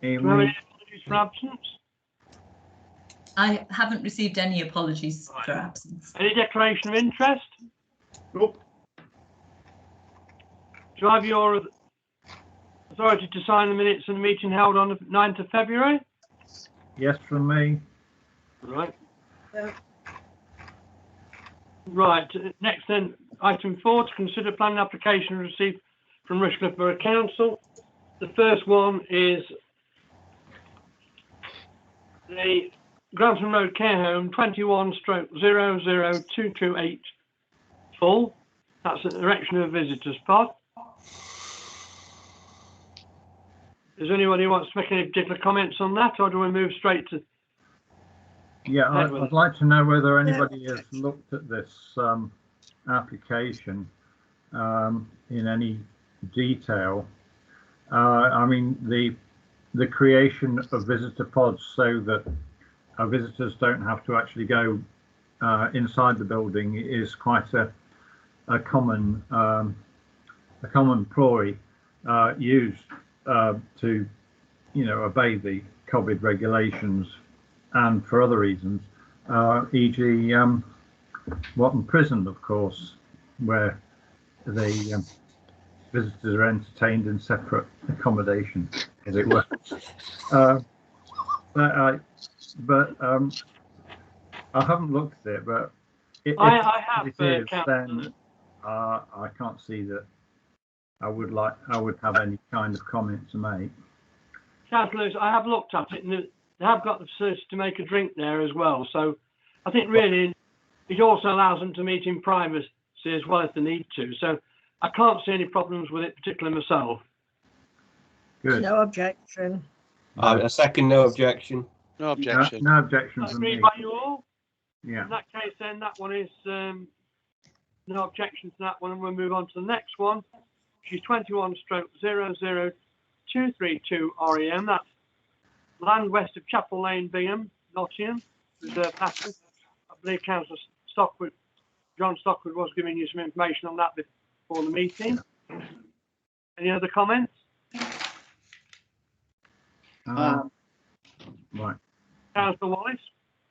Do you have any apologies for absence? I haven't received any apologies for absence. Any declaration of interest? Nope. Do you have your authority to sign the minutes of the meeting held on the 9th of February? Yes, from me. Right. Yeah. Right. Next then, item 4, to consider planning application received from Rushcliffe Borough Council. The first one is the Grantham Road Care Home 21/00228 full. That's an erection of a visitors pod. Is there anybody who wants to make any particular comments on that, or do we move straight to? Yeah, I'd like to know whether anybody has looked at this application in any detail. I mean, the creation of visitor pods so that our visitors don't have to actually go inside the building is quite a common ploy used to, obey the COVID regulations and for other reasons, e.g. Watton Prison, of course, where the visitors are entertained in separate accommodation, as it were. But I haven't looked at it, but if I have, it is, then I can't see that I would have any kind of comment to make. Councillor Lewis, I have looked at it, and they have got the facility to make a drink there as well. So I think really it also allows them to meet in privacy as well if they need to. So I can't see any problems with it, particularly myself. Good. No objection. A second, no objection. No objection. No objection from Agreed me. by you all? Yeah. In that case, then that one is no objection to that one, and we'll move on to the next one, which is 21/00232 REM. That's land west of Chapel Lane, Bingham, Nottingham. Reserve pattern. I believe Councillor Stockwood, John Stockwood, was giving you some information on that before the meeting. Any other comments? Right. Councillor Wallace?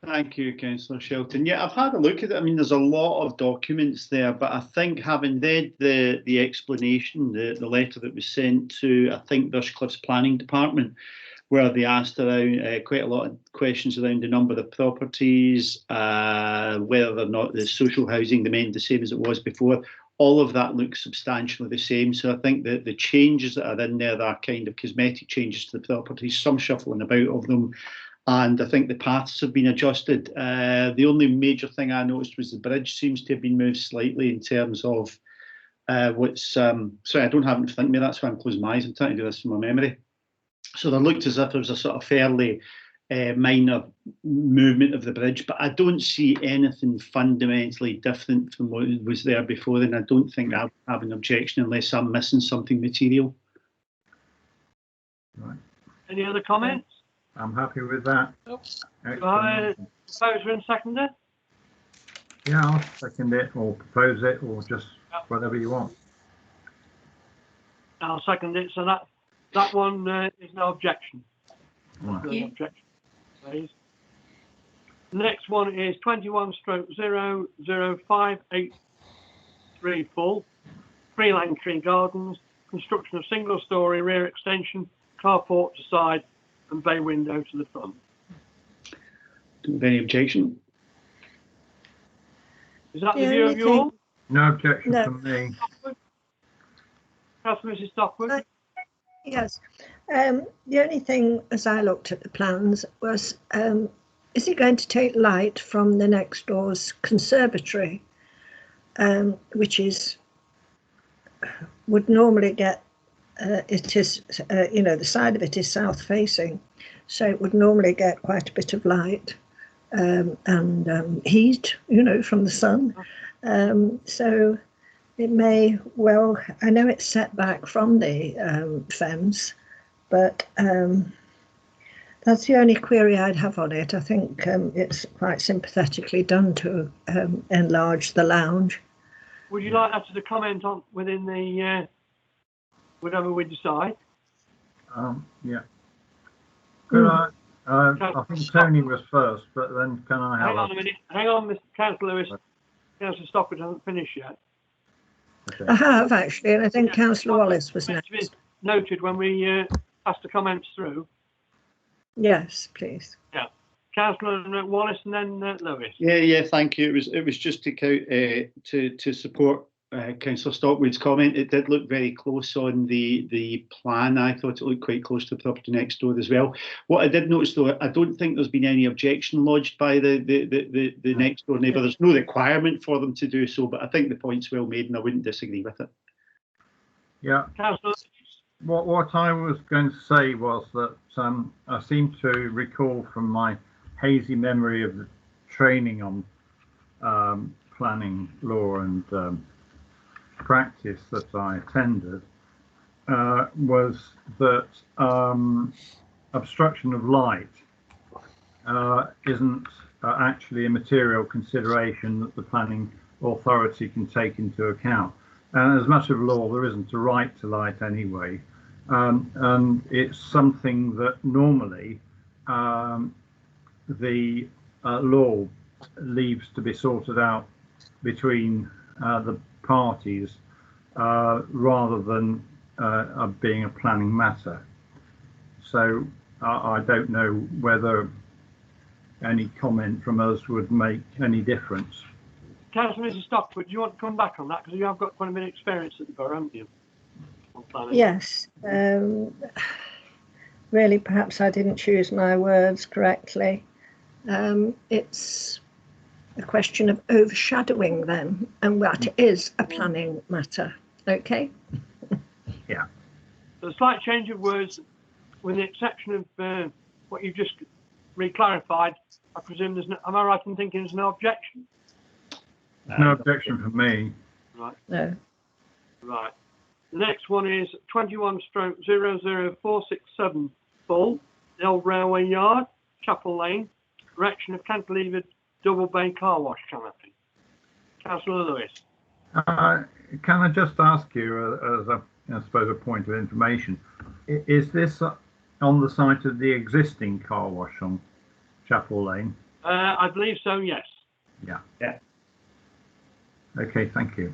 Thank you, Councillor Shelton. Yeah, I've had a look at it. I mean, there's a lot of documents there, but I think having read the explanation, the letter that was sent to, I think, Rushcliffe's Planning Department, where they asked around quite a lot of questions around the number of properties, whether or not the social housing remained the same as it was before. All of that looks substantially the same. So I think that the changes that are in there are kind of cosmetic changes to the properties, some shuffling about of them. And I think the paths have been adjusted. The only major thing I noticed was the bridge seems to have been moved slightly in terms of what's... sorry, I don't have it in front of me. That's why I'm closing my eyes. I'm trying to do this from my memory. So there looked as if there was a sort of fairly minor movement of the bridge, but I don't see anything fundamentally different from what was there before, and I don't think I would have an objection unless I'm missing something material. Right. Any other comments? I'm happy with that. Nope. Proposer and seconder? Yeah, I'll second it or propose it or just whatever you want. I'll second it. So that one is no objection. Right. No objection, please. The next one is 21/00583 full. Freeland Tree Gardens, construction of single-storey rear extension, carport to side, and bay window to the front. Don't have any objection. Is that the view of you all? No objection No. from me. Councillor Mrs. Stockwood? Yes. The only thing, as I looked at the plans, was is it going to take light from the next door's conservatory, which would normally get, it is, the side of it is south facing, so it would normally get quite a bit of light and heat, from the sun. So it may well, I know it's set back from the fence, but that's the only query I'd have on it. I think it's quite sympathetically done to enlarge the lounge. Would you like that to comment on within the whatever we decide? Yeah. Could I think Tony was first, but then can I have Hang on a minute. Hang on, Mr. Councillor Lewis. Councillor Stockwood hasn't finished yet. Okay. I have actually, and I think Yeah. Councillor Wallace was Meant to be next. noted when we pass the comments through. Yes, please. Councillor Wallace and then Lewis. Yeah, thank you. It was just to support Councillor Stockwood's comment. It did look very close on the plan. I thought it looked quite close to the property next door as well. What I did notice though, I don't think there's been any objection lodged by the next door neighbour. There's no requirement for them to do so, but I think the point's well made and I wouldn't disagree with it. Yeah. Councillor, What I was going to say was that I seem to recall from my hazy memory of the training on planning law and practice that I attended was that obstruction of light isn't actually a material consideration that the planning authority can take into account. And as a matter of law, there isn't a right to light anyway. And it's something that normally the law leaves to be sorted out between the parties rather than being a planning matter. So I don't know whether any comment from us would make any difference. Councillor Mrs. Stockwood, do you want to come back on that? Because you have got quite a bit of experience at the borough, haven't you? On planning. Yes. Really, perhaps I didn't choose my words correctly. It's a question of overshadowing them and what is a planning matter. Okay. So a slight change of words, with the exception of what you've just re-clarified. I presume there's no, am I right in thinking there's no objection? No objection from me. Right. No. Right. The next one is 21/00467 Bull, the old railway yard, Chapel Lane, erection of cantilevered double bay car wash canopy. Councillor Lewis. Can I just ask you, as a, I suppose, a point of information, is this on the site of the existing car wash on Chapel Lane? I believe so, yes. Yeah. Yeah. Okay, thank you.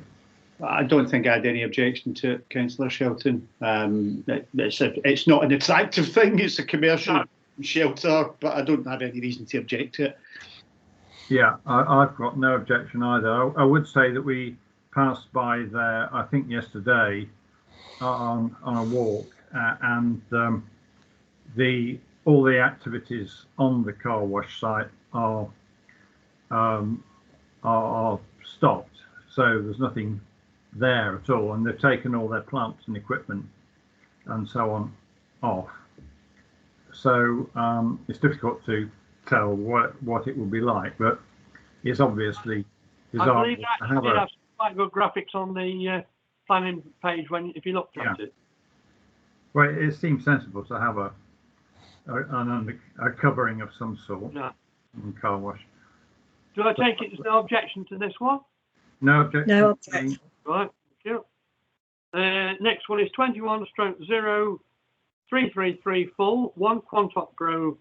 I don't think I had any objection to it, Councillor Shelton. It's not an attractive thing. It's a commercial shelter, but I don't have any reason to object to it. Yeah, I've got no objection either. I would say that we passed by there, I think yesterday, on a walk, and all the activities on the car wash site are stopped. So there's nothing there at all, and they've taken all their plants and equipment and so on off. So it's difficult to tell what it will be like, but it's obviously desirable I believe to that have did a. have some quite good graphics on the planning page if you looked at it. Well, it seems sensible to have a covering of some sort Yeah. in car wash. Do I take it there's no objection to this one? No objection. No objection. Right, thank you. Next one is 21/0333 Full, 1 Quantock Grove,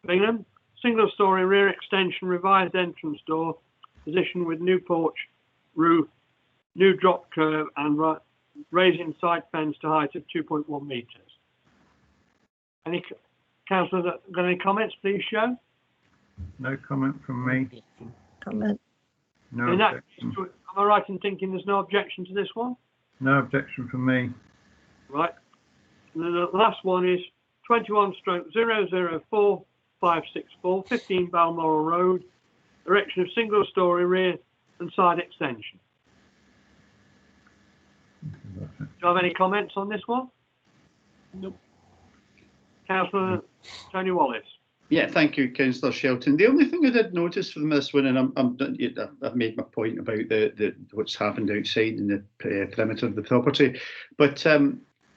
Bingham, single story rear extension, revised entrance door, position with new porch, roof, new drop curb and raising side fence to height of 2.1 metres. Any councillors got any comments, please show? No comment from me. Comment. No In that objection. case, am I right in thinking there's no objection to this one? No objection from me. Right. And then the last one is 21/00456 15 Balmoral Road, erection of single story rear and side extension. Do you have any comments on this one? Nope. Councillor Tony Wallace. Yeah, thank you, Councillor Shelton. The only thing I did notice from this one, and I've made my point about the what's happened outside in the perimeter of the property, but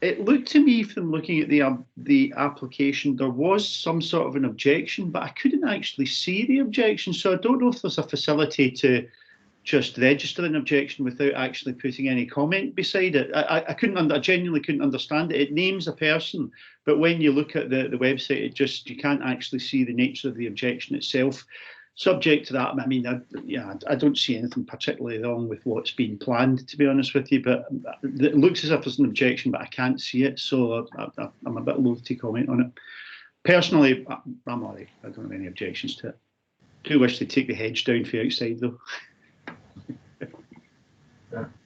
it looked to me from looking at the application, there was some sort of an objection, but I couldn't actually see the objection. So I don't know if there's a facility to just register an objection without actually putting any comment beside it. I genuinely couldn't understand it. It names a person, but when you look at the website, you can't actually see the nature of the objection itself. Subject to that, I mean, I don't see anything particularly wrong with what's being planned, to be honest with you, but it looks as if there's an objection, but I can't see it, so I'm a bit loath to comment on it. Personally, I'm all right. I don't have any objections to it. I do wish they'd take the hedge down for outside, though.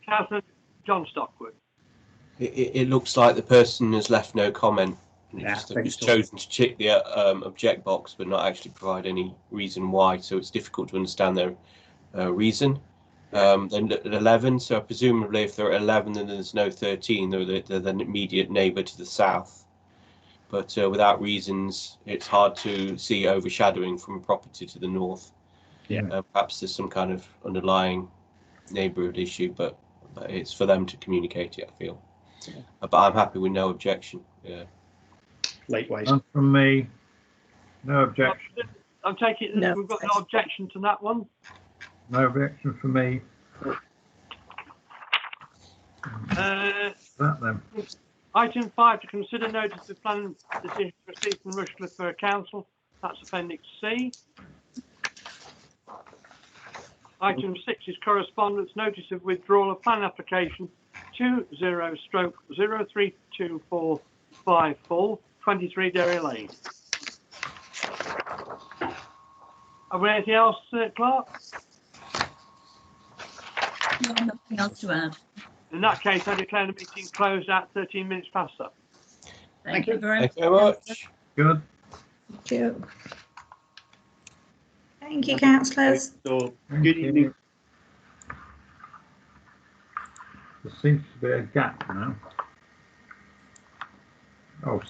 Councillor John Stockwood. It looks like the person has left no comment. Yeah, Just I think so. chosen to tick the object box, but not actually provide any reason why. So it's difficult to understand their reason. Then 11. So presumably, if they're at 11, then there's no 13. They're the immediate neighbour to the south. But without reasons, it's hard to see overshadowing from a property to the north. Yeah. Perhaps there's some kind of underlying neighbourhood issue, but it's for them to communicate it, I feel. But I'm happy with no objection. Yeah. Likewise. And from me, no objection. I'm taking it No. we've got no objection to that one. No objection from me. Uh, That then. Item 5, to consider notice of planning decision received from Rushcliffe Borough Council. That's Appendix C. Item 6 is correspondence notice of withdrawal of plan application 20/032454, 23 Derry Lane. Have we anything else, Clark? No, nothing else to add. In that case, I declare the meeting closed at 13 minutes past that. Thank you very Thank you very much. Good. Thank you. Thank you, councillors. So, Thank good you. evening. There seems to be a gap now. Oh,